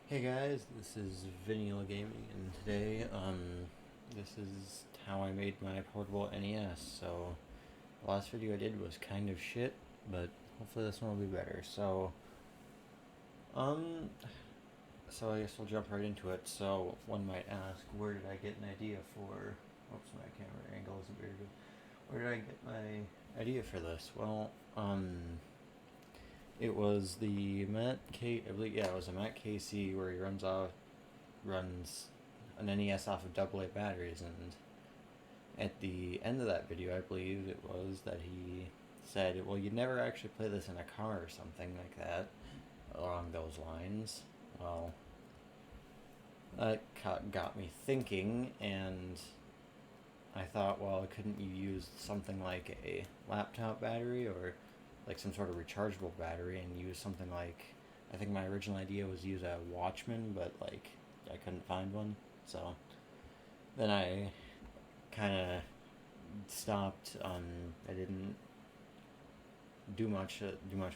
Hey guys, this is Vinial Gaming, and today, this is how I made my portable NES. So, the last video I did was kind of shit, but hopefully this one will be better. Um, so I guess we'll jump right into it. So, one might ask, where did I get an idea for? Oops, my camera angle isn't very good. Where did I get my idea for this? Well, it was the I believe, yeah, it was a Matt Casey where he runs an NES off of AA batteries, and at the end of that video, I believe it was that he said, "Well, you'd never actually play this in a car or something like that, along those lines." Well, that got me thinking, and I thought, well, couldn't you use something like a laptop battery or like some sort of rechargeable battery and use something like, I think my original idea was use a Watchman, but like I couldn't find one. So then I kind of stopped. I didn't do much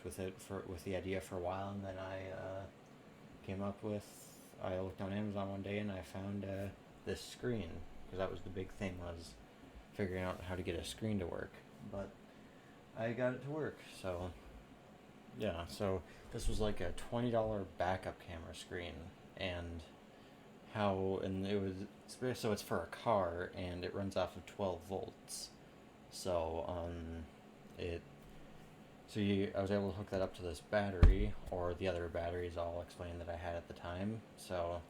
with it for with the idea for a while, and then I came up with. I looked on Amazon one day and I found this screen, because that was the big thing, was figuring out how to get a screen to work. But I got it to work, so yeah. So this was like a $20 backup camera screen, and it was, so it's for a car and it runs off of 12 volts. So it I was able to hook that up to this battery, or the other batteries I'll explain that I had at the time. So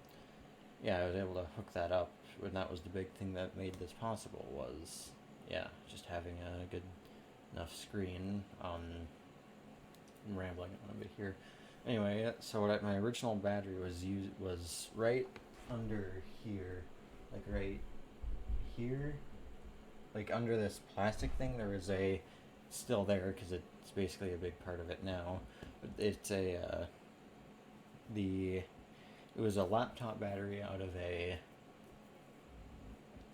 yeah, I was able to hook that up, and that was the big thing that made this possible, was yeah, just having a good enough screen. I'm rambling on a bit here. Anyway, so my original battery was right under here, like right here, like under this plastic thing. There was a still there because it's basically a big part of it now. But it's a the it was a laptop battery out of a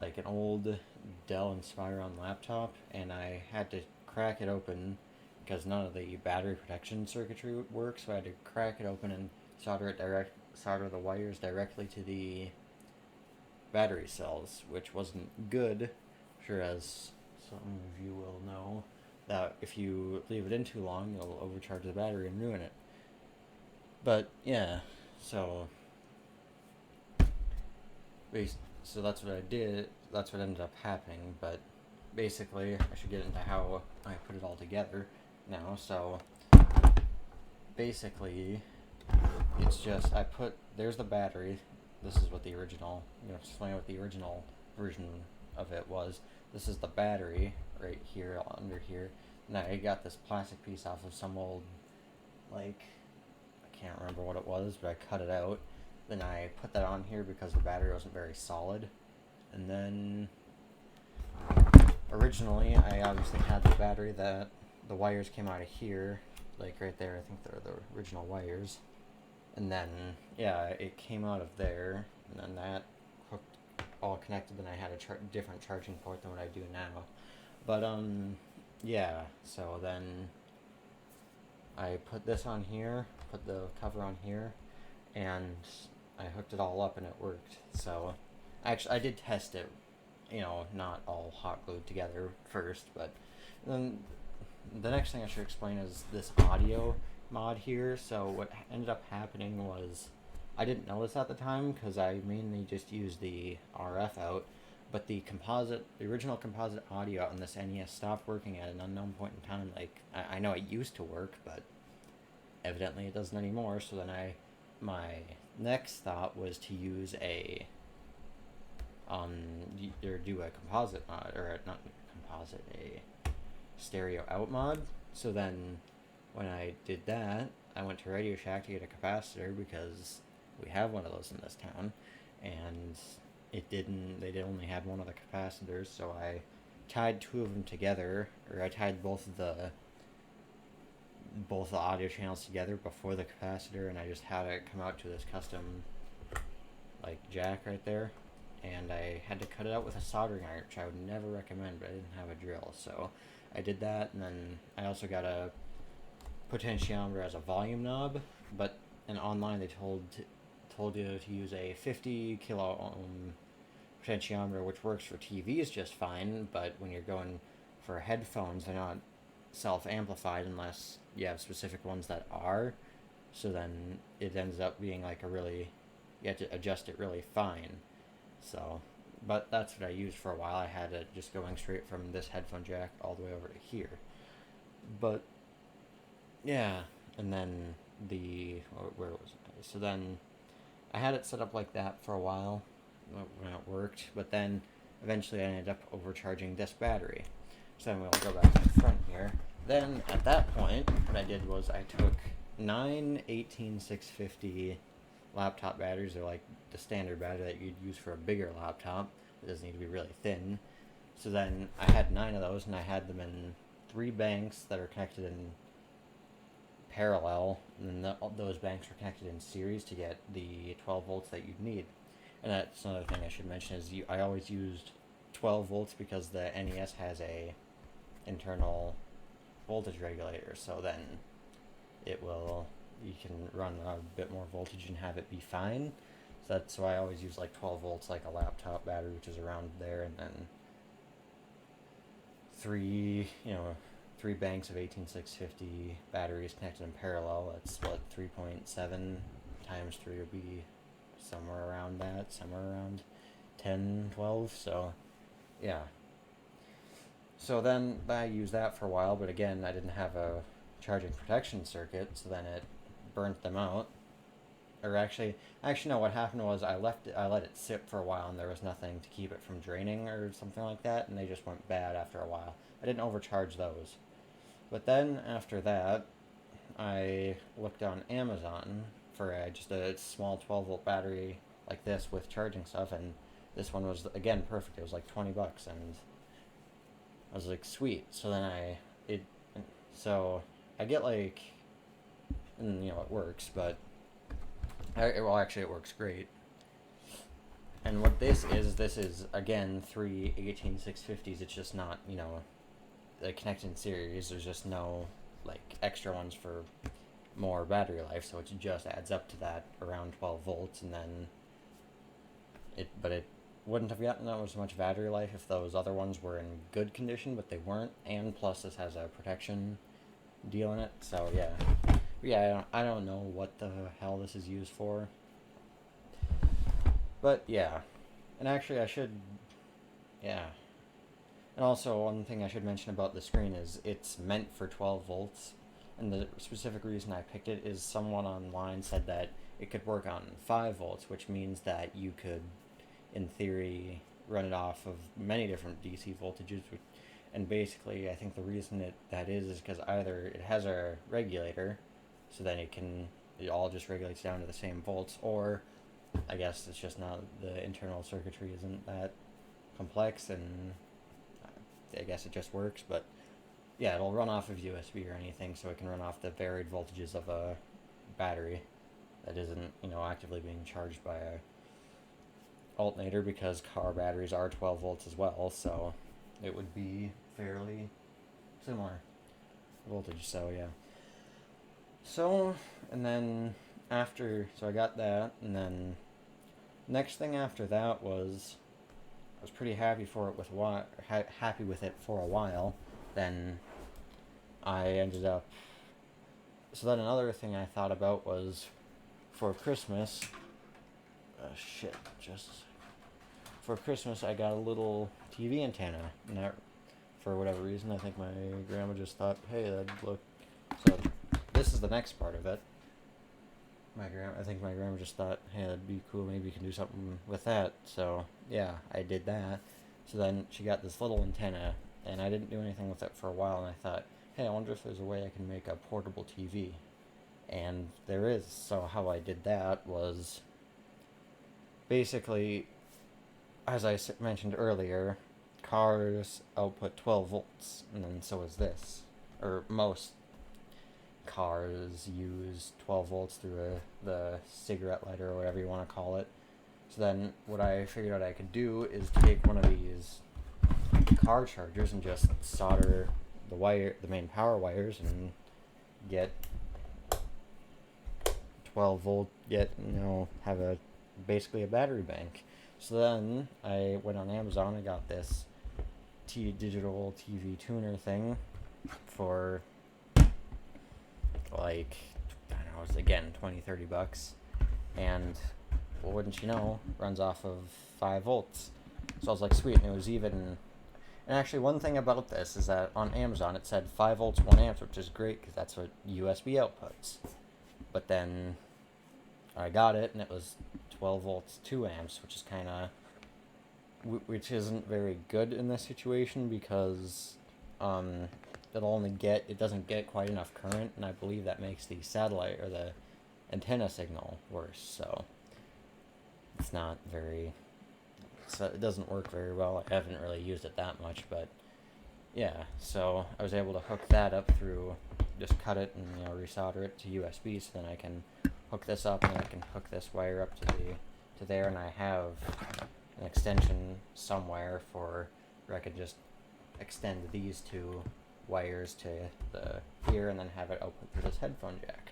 like an old Dell Inspiron laptop, and I had to crack it open because none of the battery protection circuitry works. So I had to crack it open and solder the wires directly to the battery cells, which wasn't good. I'm sure, as some of you will know, that if you leave it in too long, you'll overcharge the battery and ruin it. But yeah, so so that's what I did. That's what ended up happening. But basically, I should get into how I put it all together now. So basically, it's just there's the battery. This is what the original. I'm gonna explain what the original version of it was. This is the battery right here under here. And I got this plastic piece off of some old, like, I can't remember what it was, but I cut it out. Then I put that on here because the battery wasn't very solid. And then originally I obviously had the battery that the wires came out of here, like right there. I think they're the original wires. And then yeah, it came out of there, and then that hooked all connected. Then I had a different charging port than what I do now. But yeah. So then I put this on here, put the cover on here, and I hooked it all up and it worked. So actually, I did test it, not all hot glued together first, but then the next thing I should explain is this audio mod here. So what ended up happening was, I didn't know this at the time because I mainly just used the RF out, but the original composite audio on this NES stopped working at an unknown point in time. Like, I know it used to work, but evidently it doesn't anymore. So then my next thought was to use or do a composite mod, or not composite, a stereo out mod. So then when I did that, I went to Radio Shack to get a capacitor because we have one of those in this town, and they only had one of the capacitors. So I tied two of them together, or I tied both the audio channels together before the capacitor, and I just had it come out to this custom like jack right there, and I had to cut it out with a soldering iron, which I would never recommend, but I didn't have a drill. So I did that, and then I also got a potentiometer as a volume knob, but and online they told told you to use a 50 kilo ohm potentiometer, which works for TVs just fine, but when you're going for headphones, they're not self-amplified unless you have specific ones that are. So then it ends up being like you have to adjust it really fine. So, but that's what I used for a while. I had it just going straight from this headphone jack all the way over to here. But yeah, and then where was I? So then I had it set up like that for a while when it worked, but then eventually I ended up overcharging this battery. So then we'll go back to the front here. Then at that point, what I did was I took 9 18650 laptop batteries. They're like the standard battery that you'd use for a bigger laptop. It doesn't need to be really thin. So then I had 9 of those, and I had them in 3 banks that are connected in parallel, and then those banks are connected in series to get the 12 volts that you'd need. And that's another thing I should mention is I always used 12 volts because the NES has a internal voltage regulator, so then you can run a bit more voltage and have it be fine. So that's why I always use like 12 volts like a laptop battery, which is around there, and then three banks of 18650 batteries connected in parallel. That's what 3.7 times 3 would be somewhere around 10, 12. So yeah. So then I used that for a while, but again, I didn't have a charging protection circuit, so then it burnt them out. Or actually no, what happened was I let it sit for a while, and there was nothing to keep it from draining or something like that, and they just went bad after a while. I didn't overcharge those. But then after that, I looked on Amazon for just a small 12 volt battery like this with charging stuff, and this one was again perfect. It was like $20, and I was like, sweet. So then I get like, and it works, but it works great. And what this is again 3 18650s. It's just not they connect in series. There's just no like extra ones for more battery life, so it just adds up to that around 12 volts, and then it wouldn't have gotten that much battery life if those other ones were in good condition, but they weren't, and plus this has a protection deal in it, so yeah, I don't know what the hell this is used for, but yeah, and actually and also one thing I should mention about the screen is it's meant for 12 volts, and the specific reason I picked it is someone online said that it could work on 5 volts, which means that you could, in theory, run it off of many different DC voltages, and basically I think the reason that is because either it has a regulator, so then it all just regulates down to the same volts, or I guess it's just not, the internal circuitry isn't that complex, and I guess it just works. But yeah, it'll run off of USB or anything, so it can run off the varied voltages of a battery that isn't actively being charged by a alternator, because car batteries are 12 volts as well, so it would be fairly similar voltage. So yeah, so and then so I got that, and then next thing after that was I was pretty happy happy with it for a while. Then I ended up. So then another thing I thought about was for Christmas. For Christmas I got a little TV antenna, and for whatever reason I think my grandma just thought, hey, that'd look. So this is the next part of it. I think my grandma just thought, hey, that'd be cool, maybe you can do something with that. So yeah, I did that. So then she got this little antenna, and I didn't do anything with it for a while, and I thought, hey, I wonder if there's a way I can make a portable TV. And there is. So how I did that was basically, as I mentioned earlier, cars output 12 volts, and then so is this. Or most cars use 12 volts through the cigarette lighter or whatever you want to call it. So then what I figured out I could do is take one of these car chargers and just solder the main power wires, and get 12 volt, yet, have basically a battery bank. So then I went on Amazon and got this digital TV tuner thing for like, I don't know, it's again 20-30 bucks, and well, wouldn't you know, runs off of 5 volts. So I was like, sweet. And it was even, and actually one thing about this is that on Amazon it said 5 volts 1 amp, which is great because that's what USB outputs. But then I got it and it was 12 volts 2 amps, which is kind of, which isn't very good in this situation because it doesn't get quite enough current, and I believe that makes the satellite or the antenna signal worse. So it's not very, so it doesn't work very well. I haven't really used it that much, but yeah. So I was able to hook that up through, just cut it and resolder it to USB, so then I can hook this up and I can hook this wire up to there, and I have an extension somewhere for where I could just extend these two wires to the here and then have it output through this headphone jack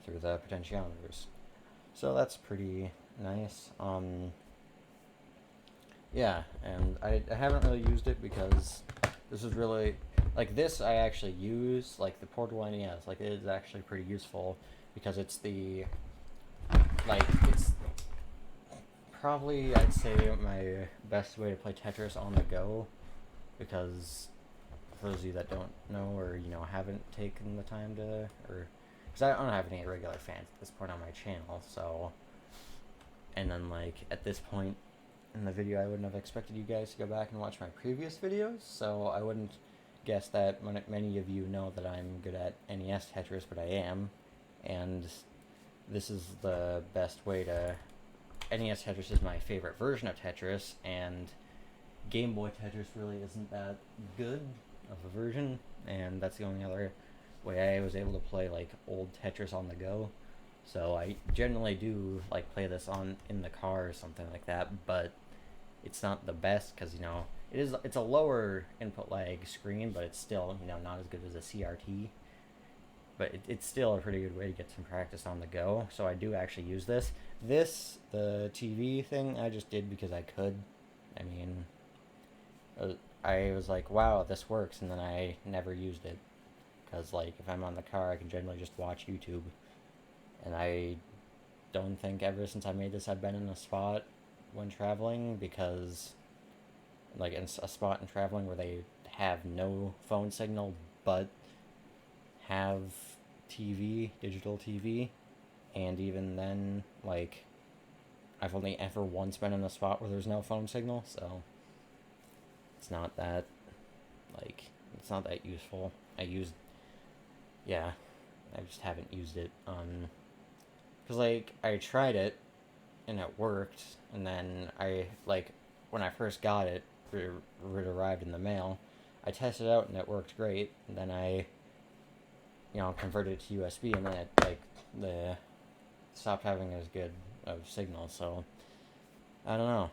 through the potentiometers. So that's pretty nice. Yeah, and I haven't really used it because this is really, like, this I actually use, like the portable NES, like it is actually pretty useful because it's it's probably, I'd say, my best way to play Tetris on the go, because for those of you that don't know or haven't taken the time to, or because I don't have any regular fans at this point on my channel, so, and then like at this point in the video I wouldn't have expected you guys to go back and watch my previous videos, so I wouldn't guess that many of you know that I'm good at NES Tetris, but I am, and this is the best way to, NES Tetris is my favorite version of Tetris, and Game Boy Tetris really isn't that good of a version, and that's the only other way I was able to play like old Tetris on the go. So I generally do like play this in the car or something like that, but it's not the best because it's a lower input lag screen, but it's still not as good as a CRT. But it's still a pretty good way to get some practice on the go. So I do actually use this. The TV thing, I just did because I could. I mean, I was like, wow, this works, and then I never used it. Because, like, if I'm on the car, I can generally just watch YouTube. And I don't think ever since I made this I've been in a spot when traveling, because, like, in a spot in traveling where they have no phone signal, but have TV, digital TV, and even then, like, I've only ever once been in a spot where there's no phone signal, so it's not that, it's not that useful. I just haven't used it, because, like, I tried it, and it worked, and then when I first got it, it arrived in the mail, I tested it out, and it worked great, and then I converted it to USB, and then it, stopped having as good of signal, so, I don't know.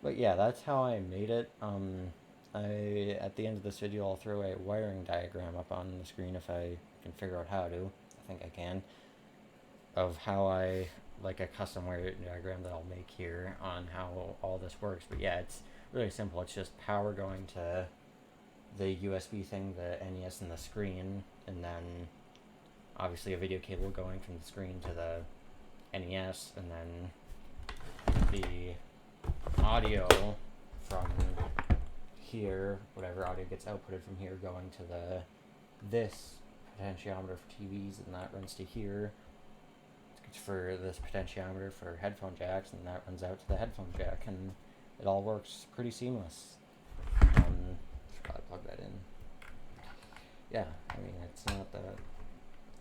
But yeah, that's how I made it. At the end of this video, I'll throw a wiring diagram up on the screen if I can figure out how to. I think I can. Of how a custom wiring diagram that I'll make here on how all this works. But yeah, it's really simple. It's just power going to the USB thing, the NES, and the screen, and then obviously a video cable going from the screen to the NES, and then the audio from here, whatever audio gets outputted from here, going to this potentiometer for TVs, and that runs to here. It's for this potentiometer for headphone jacks, and that runs out to the headphone jack, and it all works pretty seamless. Should probably plug that in. Yeah, I mean, it's not that.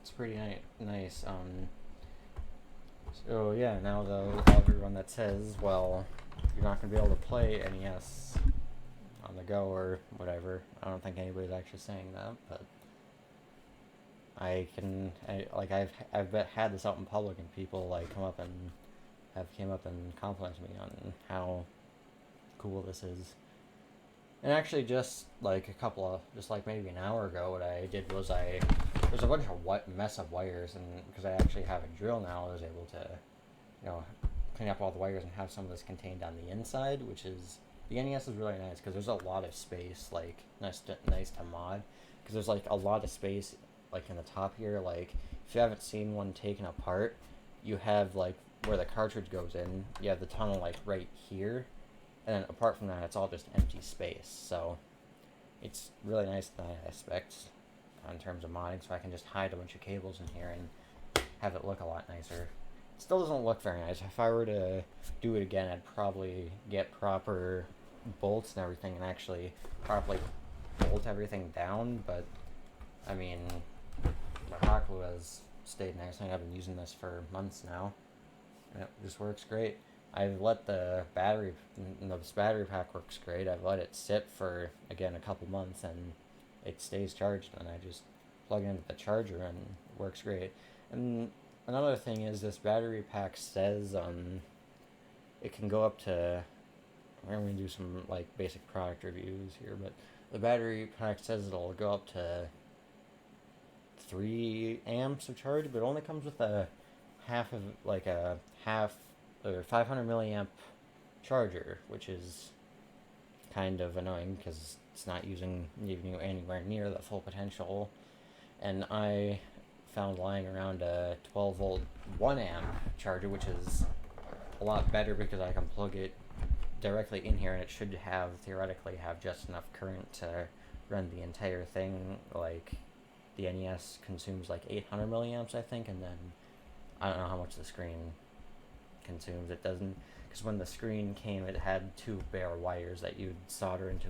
It's pretty nice. So yeah, now though, everyone that says, well, you're not gonna be able to play NES on the go or whatever, I don't think anybody's actually saying that, but I've had this out in public, and people came up and complimented me on how cool this is. And actually, just like maybe an hour ago, what I did was I there's a bunch of mess of wires, and because I actually have a drill now, I was able to, you know, clean up all the wires and have some of this contained on the inside, which is the NES is really nice because there's a lot of space, like nice to mod, because there's like a lot of space, like in the top here. Like if you haven't seen one taken apart, you have like where the cartridge goes in, you have the tunnel like right here, and then apart from that, it's all just empty space. So it's really nice in that aspect in terms of modding. So I can just hide a bunch of cables in here and have it look a lot nicer. It still doesn't look very nice. If I were to do it again, I'd probably get proper bolts and everything and actually properly bolt everything down. But I mean, the hot glue has stayed nice. I've been using this for months now. And it just works great. I've let the this battery pack works great. I've let it sit for, again, a couple months and it stays charged, and I just plug it into the charger and it works great. And another thing is this battery pack says it can go up to, I'm going to do some like basic product reviews here, but the battery pack says it'll go up to 3 amps of charge, but it only comes with a half or 500 milliamp charger, which is kind of annoying because it's not using even anywhere near the full potential. And I found lying around a 12 volt 1 amp charger, which is a lot better because I can plug it directly in here and it should theoretically have just enough current to run the entire thing. Like the NES consumes like 800 milliamps, I think, and then I don't know how much the screen consumes. It doesn't, because when the screen came, it had 2 bare wires that you'd solder into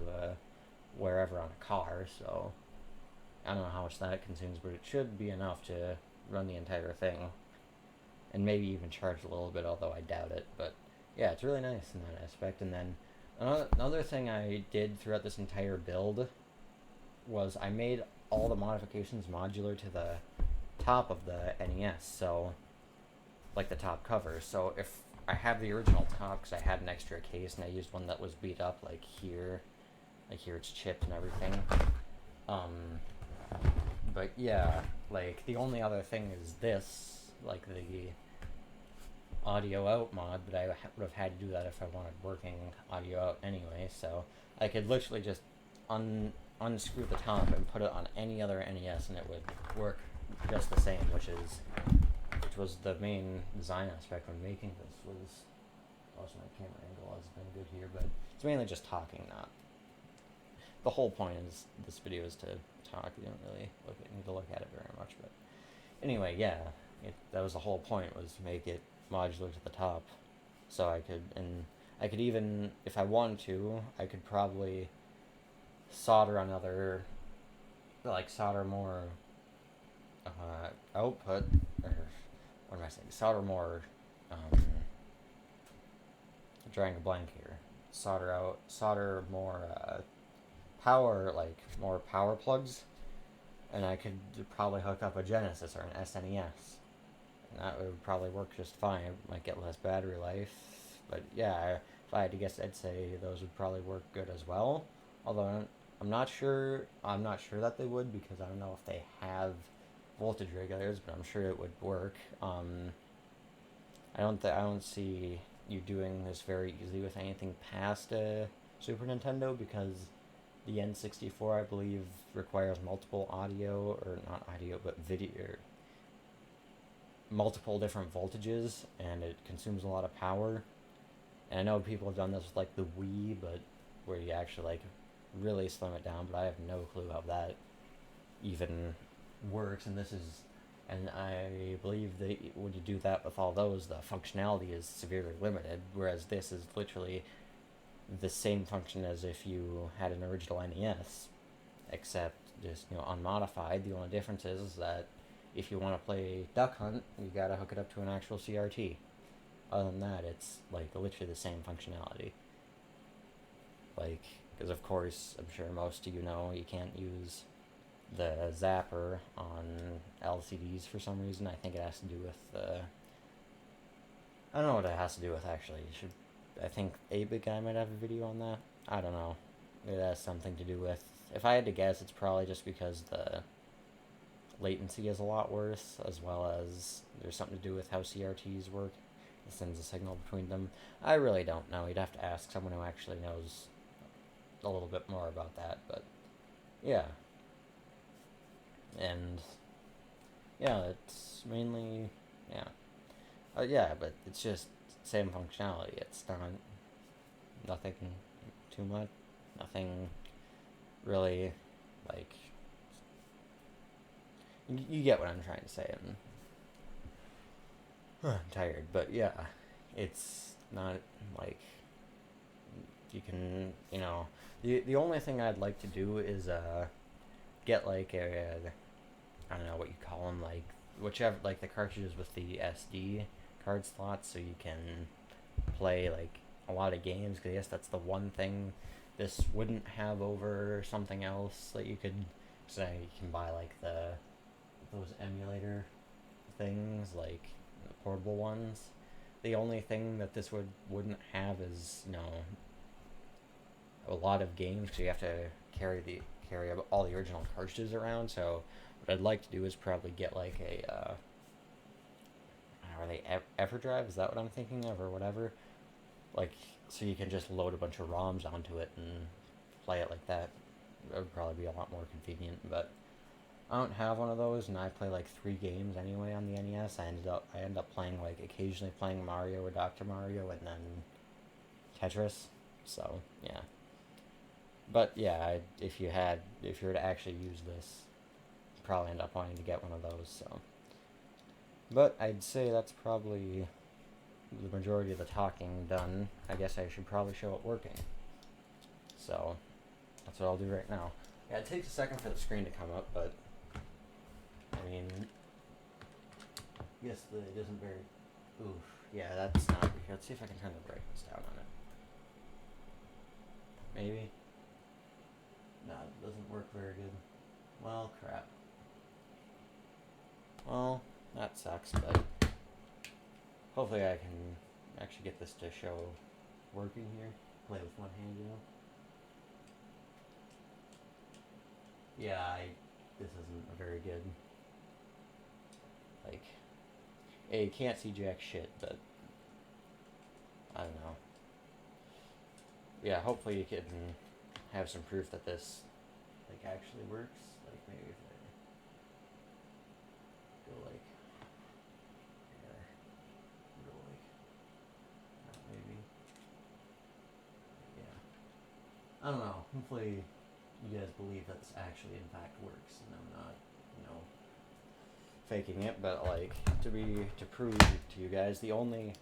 wherever on a car. So I don't know how much that consumes, but it should be enough to run the entire thing, and maybe even charge a little bit, although I doubt it. But yeah, it's really nice in that aspect. And then another thing I did throughout this entire build was I made all the modifications modular to the top of the NES. So like the top cover. So if I have the original top, because I had an extra case and I used one that was beat up, like here it's chipped and everything. But yeah, like the only other thing is this, like the audio out mod, but I would have had to do that if I wanted working audio out anyway. So I could literally just unscrew the top and put it on any other NES and it would work just the same, which was the main design aspect when making this. Was also, my camera angle has been good here, but it's mainly just talking. Not the whole point is this video is to talk. You don't really need to look at it very much, but anyway, yeah, that was the whole point, was to make it modular to the top, so I could even, if I wanted to, I could probably solder more output, or what am I saying? Solder more. Drawing a blank here. Solder more power, like more power plugs, and I could probably hook up a Genesis or an SNES, and that would probably work just fine. It might get less battery life, but yeah, if I had to guess, I'd say those would probably work good as well. Although I'm not sure that they would, because I don't know if they have voltage regulators, but I'm sure it would work. I don't see you doing this very easily with anything past Super Nintendo, because the N64, I believe, requires multiple multiple different voltages, and it consumes a lot of power. And I know people have done this with like the Wii, but where you actually like really slim it down, but I have no clue how that even works. And I believe that when you do that with all those, the functionality is severely limited, whereas this is literally the same function as if you had an original NES, except just, unmodified. The only difference is that if you want to play Duck Hunt, you gotta hook it up to an actual CRT. Other than that, it's like literally the same functionality. Like, because of course, I'm sure most of you know, you can't use the zapper on LCDs for some reason. I think it has to do with I don't know what it has to do with, actually. I think 8-Bit Guy might have a video on that. I don't know. It has something to do with, if I had to guess, it's probably just because latency is a lot worse, as well as there's something to do with how CRTs work. It sends a signal between them. I really don't know. You'd have to ask someone who actually knows a little bit more about that, but yeah. And yeah, it's mainly, yeah. Yeah, but it's just same functionality. It's not nothing too much, nothing really like you get what I'm trying to say. I'm tired, but yeah, it's not like you can, the only thing I'd like to do is get like I don't know what you call them, like whichever, like the cartridges with the SD card slots, so you can play like a lot of games. Cause I guess that's the one thing this wouldn't have over something else that you could say. You can buy like those emulator things, like the portable ones. The only thing that this wouldn't have is a lot of games, because you have to carry all the original cartridges around. So what I'd like to do is probably get like a are they Everdrive? Is that what I'm thinking of, or whatever? Like, so you can just load a bunch of ROMs onto it and play it like that. It would probably be a lot more convenient, but I don't have one of those, and I play like 3 games anyway on the NES. I end up playing, like, occasionally playing Mario or Dr. Mario, and then Tetris. So yeah. But yeah, if you were to actually use this, you'd probably end up wanting to get one of those. So, but I'd say that's probably the majority of the talking done. I guess I should probably show it working. So that's what I'll do right now. Yeah, it takes a second for the screen to come up, but I mean, yes, it isn't very. Oof. Yeah, that's not. Here, let's see if I can turn the brightness down on it. Maybe. No, it doesn't work very good. Well, crap. Well, that sucks, but hopefully I can actually get this to show working here. Play with one hand, Yeah, this isn't a very good. Like, you can't see jack shit, but I don't know. Yeah, hopefully you can have some proof that this actually works. Like, maybe if I go like here, go like that, maybe. Yeah, I don't know. Hopefully you guys believe that this actually in fact works, and I'm not faking it. But like, to prove to you guys, the only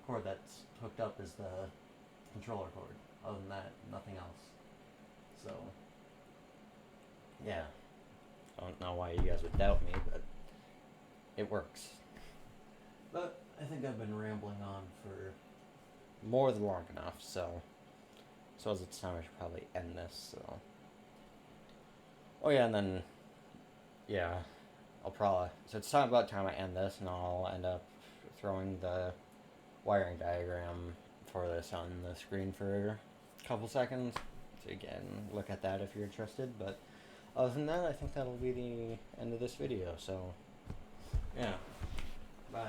cord that's hooked up is the controller cord. Other than that, nothing else. So yeah, I don't know why you guys would doubt me, but it works. But I think I've been rambling on for more than long enough, so as it's time I should probably end this. So, oh yeah, and then yeah, so it's about time I end this, and I'll end up throwing the wiring diagram for this on the screen for a couple seconds. So again, look at that if you're interested. But other than that, I think that'll be the end of this video. So yeah, bye.